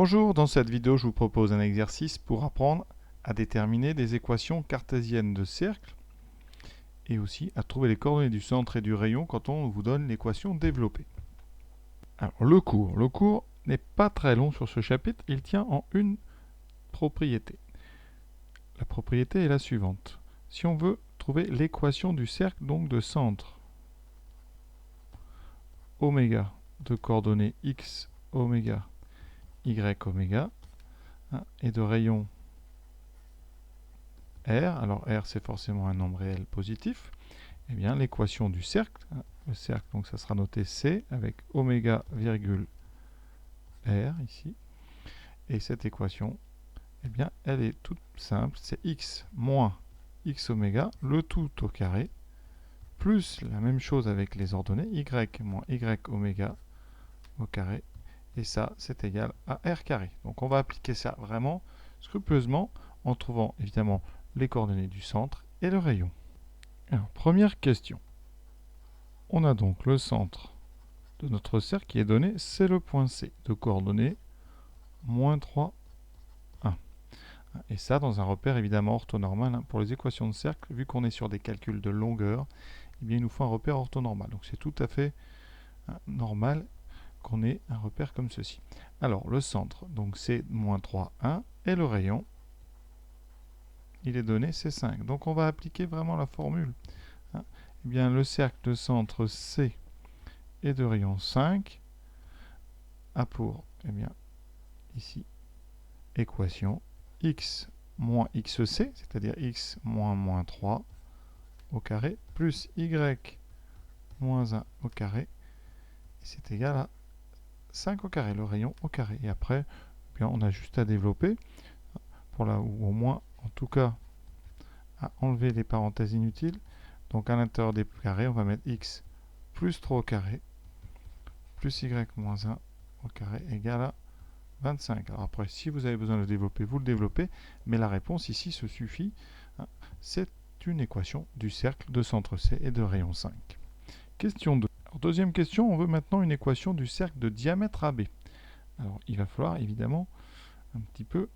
Bonjour, dans cette vidéo je vous propose un exercice pour apprendre à déterminer des équations cartésiennes de cercle et aussi à trouver les coordonnées du centre et du rayon quand on vous donne l'équation développée. Alors le cours n'est pas très long sur ce chapitre, il tient en une propriété. La propriété est la suivante. Si on veut trouver l'équation du cercle donc de centre, oméga de coordonnées x oméga y oméga et de rayon R, alors R c'est forcément un nombre réel positif, eh bien l'équation du cercle, le cercle donc ça sera noté C avec oméga virgule R ici, et cette équation, eh bien elle est toute simple, c'est x moins x oméga, le tout au carré, plus la même chose avec les ordonnées, y moins y oméga au carré, et ça c'est égal à R carré. Donc on va appliquer ça vraiment scrupuleusement en trouvant évidemment les coordonnées du centre et le rayon. Alors, première question. On a donc le centre de notre cercle qui est donné, c'est le point C, de coordonnées moins 3, 1. Et ça dans un repère évidemment orthonormal. Pour les équations de cercle, vu qu'on est sur des calculs de longueur, eh bien, il nous faut un repère orthonormal. Donc c'est tout à fait normal qu'on ait un repère comme ceci. Alors le centre, donc c'est moins 3, 1, et le rayon, il est donné, c'est 5. Donc on va appliquer vraiment la formule. Eh bien, le cercle de centre C et de rayon 5 a pour, eh bien, ici, équation x moins xc, c'est-à-dire x moins moins 3 au carré, plus y moins 1 au carré, c'est égal à 5 au carré, le rayon au carré. Et après, eh bien, on a juste à développer, pour là ou au moins, en tout cas, à enlever les parenthèses inutiles. Donc à l'intérieur des carrés, on va mettre x plus 3 au carré, plus y moins 1 au carré, égale à 25. Alors après, si vous avez besoin de le développer, vous le développez, mais la réponse ici se suffit. C'est une équation du cercle de centre C et de rayon 5. Question 2. Alors, deuxième question, on veut maintenant une équation du cercle de diamètre AB. Alors il va falloir évidemment un petit peu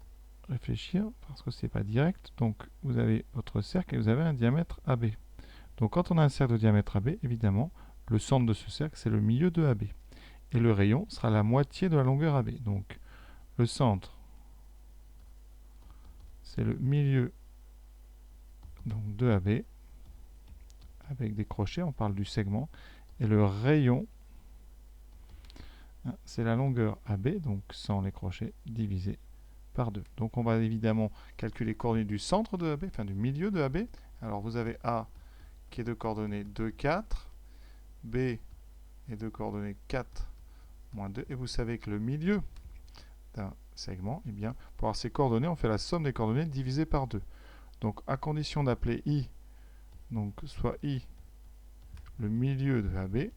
réfléchir parce que c'est pas direct. Donc vous avez votre cercle et vous avez un diamètre AB. Donc quand on a un cercle de diamètre AB, évidemment, le centre de ce cercle c'est le milieu de AB. Et le rayon sera la moitié de la longueur AB. Donc le centre, c'est le milieu donc, de AB, avec des crochets, on parle du segment. Et le rayon, c'est la longueur AB, donc sans les crochets, divisé par 2. Donc on va évidemment calculer les coordonnées du centre de AB, enfin du milieu de AB. Alors vous avez A qui est de coordonnées 2, 4, B est de coordonnées 4, moins 2, et vous savez que le milieu d'un segment, eh bien, pour avoir ces coordonnées, on fait la somme des coordonnées divisée par 2. Donc à condition d'appeler I, donc soit I le milieu de AB, eh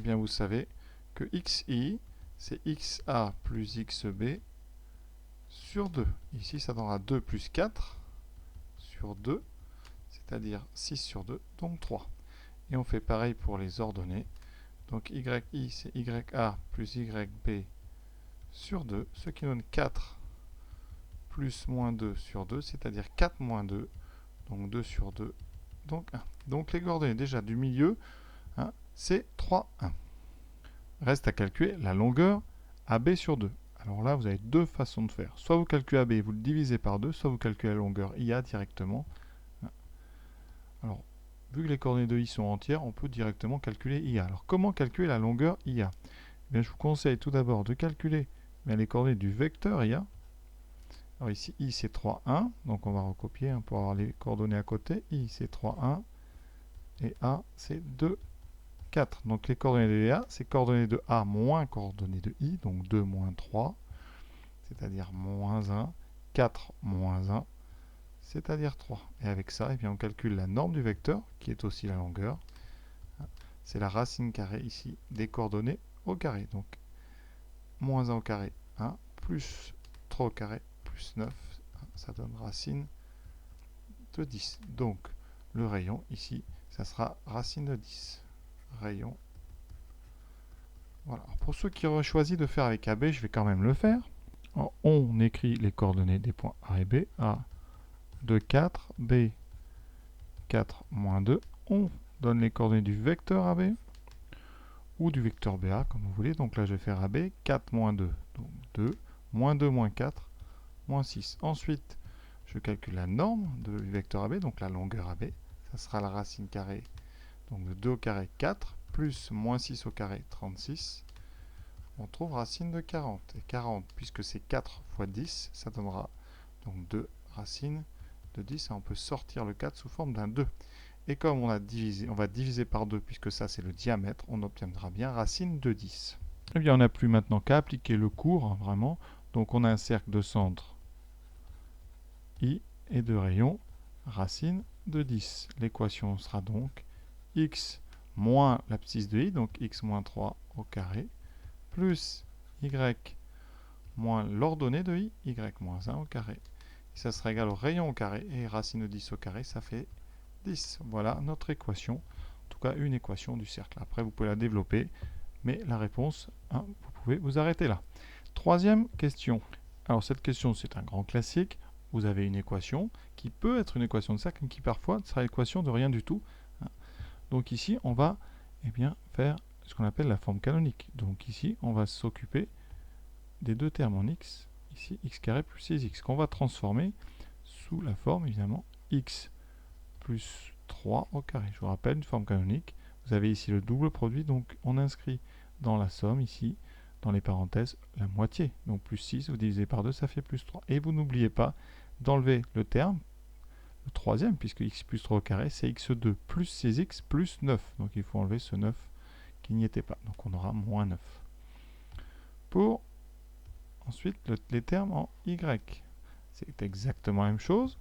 bien vous savez que XI, c'est XA plus XB sur 2. Ici, ça donnera 2 plus 4 sur 2, c'est-à-dire 6 sur 2, donc 3. Et on fait pareil pour les ordonnées. Donc YI, c'est YA plus YB sur 2, ce qui donne 4 plus moins 2 sur 2, c'est-à-dire 4 moins 2, donc 2 sur 2, donc 1. Donc les coordonnées déjà du milieu, c'est 3, 1. Reste à calculer la longueur AB sur 2. Alors là, vous avez deux façons de faire. Soit vous calculez AB, vous le divisez par 2, soit vous calculez la longueur IA directement. Alors, vu que les coordonnées de I sont entières, on peut directement calculer IA. Alors, comment calculer la longueur IA? Eh bien, je vous conseille tout d'abord de calculer les coordonnées du vecteur IA. Alors ici, I c'est 3, 1, donc on va recopier pour avoir les coordonnées à côté. I c'est 3, 1, et A c'est 2, 4. Donc les coordonnées de A, c'est coordonnées de A moins coordonnées de I, donc 2 moins 3, c'est-à-dire moins 1, 4 moins 1, c'est-à-dire 3. Et avec ça, eh bien, on calcule la norme du vecteur, qui est aussi la longueur. C'est la racine carrée ici des coordonnées au carré. Donc moins 1 au carré, 1, plus 3 au carré, plus 9, ça donne racine de 10. Donc le rayon ici, ça sera racine de 10. Rayon Voilà. Alors, pour ceux qui auraient choisi de faire avec AB, je vais quand même le faire. Alors, on écrit les coordonnées des points A et B. A de 4, B 4 moins 2. On donne les coordonnées du vecteur AB ou du vecteur BA, comme vous voulez. Donc là, je vais faire AB, 4 moins 2, donc 2, moins 2 moins 4, moins 6. Ensuite, je calcule la norme du vecteur AB, donc la longueur AB. Ça sera la racine carrée, donc de 2 au carré, 4, plus moins 6 au carré, 36. On trouve racine de 40. Et 40, puisque c'est 4 fois 10, ça donnera donc 2 racines de 10. Et on peut sortir le 4 sous forme d'un 2. Et comme on va diviser par 2, puisque ça c'est le diamètre, on obtiendra bien racine de 10. Eh bien, on n'a plus maintenant qu'à appliquer le cours, hein, vraiment. Donc on a un cercle de centre I et de rayon, racine de 10. L'équation sera donc x moins l'abscisse de I, donc x moins 3 au carré, plus y moins l'ordonnée de I, y moins 1 au carré. Et ça sera égal au rayon au carré, et racine de 10 au carré, ça fait 10. Voilà notre équation, en tout cas une équation du cercle. Après, vous pouvez la développer, mais la réponse, hein, vous pouvez vous arrêter là. Troisième question. Alors cette question, c'est un grand classique. Vous avez une équation qui peut être une équation de cercle, mais qui parfois sera l'équation de rien du tout. Donc ici, on va faire ce qu'on appelle la forme canonique. Donc ici, on va s'occuper des deux termes en x, ici x carré plus 6x, qu'on va transformer sous la forme, évidemment, x plus 3 au carré. Je vous rappelle, une forme canonique, vous avez ici le double produit, donc on inscrit dans la somme, ici, dans les parenthèses, la moitié. Donc plus 6, vous divisez par 2, ça fait plus 3. Et vous n'oubliez pas d'enlever le terme, le troisième, puisque x plus 3 au carré, c'est x2 plus 6x plus 9. Donc il faut enlever ce 9 qui n'y était pas. Donc on aura moins 9. Pour ensuite les termes en y. C'est exactement la même chose.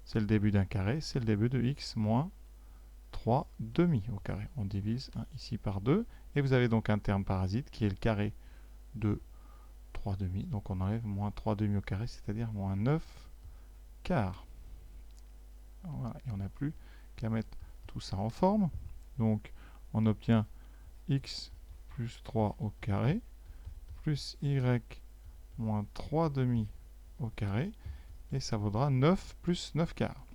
C'est le début d'un carré, c'est le début de x moins 3 demi au carré. On divise ici par 2. Et vous avez donc un terme parasite qui est le carré de 3 demi. Donc on enlève moins 3 demi au carré, c'est-à-dire moins 9 quarts. Voilà. Et on n'a plus qu'à mettre tout ça en forme. Donc on obtient x plus 3 au carré plus y moins 3 demi au carré. Et ça vaudra 9 plus 9 quarts.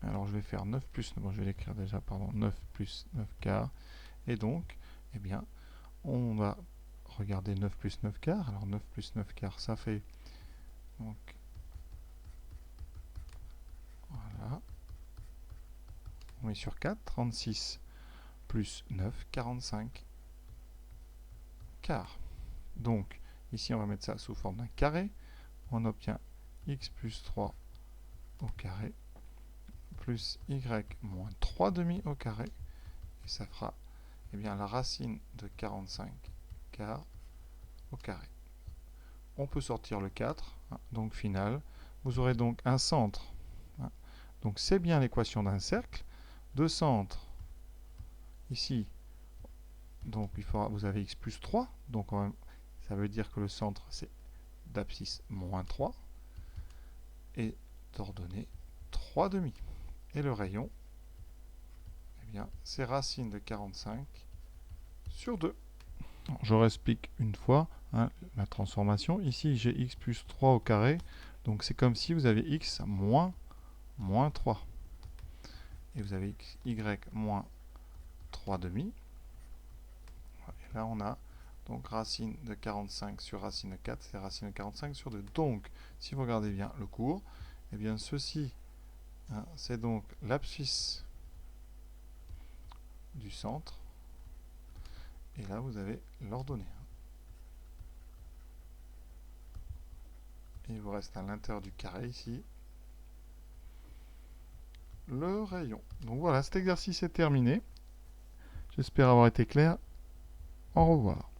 Alors je vais faire 9 plus, bon, je vais l'écrire déjà, pardon, 9 plus 9 quarts. Et donc, eh bien, on va regarder 9 plus 9 quarts. Alors 9 plus 9 quarts, ça fait, donc, voilà, on met sur 4, 36 plus 9, 45 quarts. Donc, ici, on va mettre ça sous forme d'un carré. On obtient x plus 3 au carré plus y moins 3 demi au carré. Et ça fera la racine de 45 quarts au carré. On peut sortir le 4, donc final. Vous aurez donc un centre. Donc c'est bien l'équation d'un cercle. De centre, ici, donc vous avez x plus 3. Donc ça veut dire que le centre, c'est d'abscisse moins 3. Et d'ordonnée 3 demi. Et le rayon, c'est racine de 45 sur 2. Je réexplique une fois la transformation. Ici, j'ai x plus 3 au carré. Donc c'est comme si vous avez x moins 3. Et vous avez y moins 3 demi. Et là, on a donc racine de 45 sur racine de 4, c'est racine de 45 sur 2. Donc, si vous regardez bien le cours, eh bien ceci, c'est donc l'abscisse du centre. Et là, vous avez l'ordonnée. Et il vous reste à l'intérieur du carré ici le rayon. Donc voilà, cet exercice est terminé. J'espère avoir été clair. Au revoir.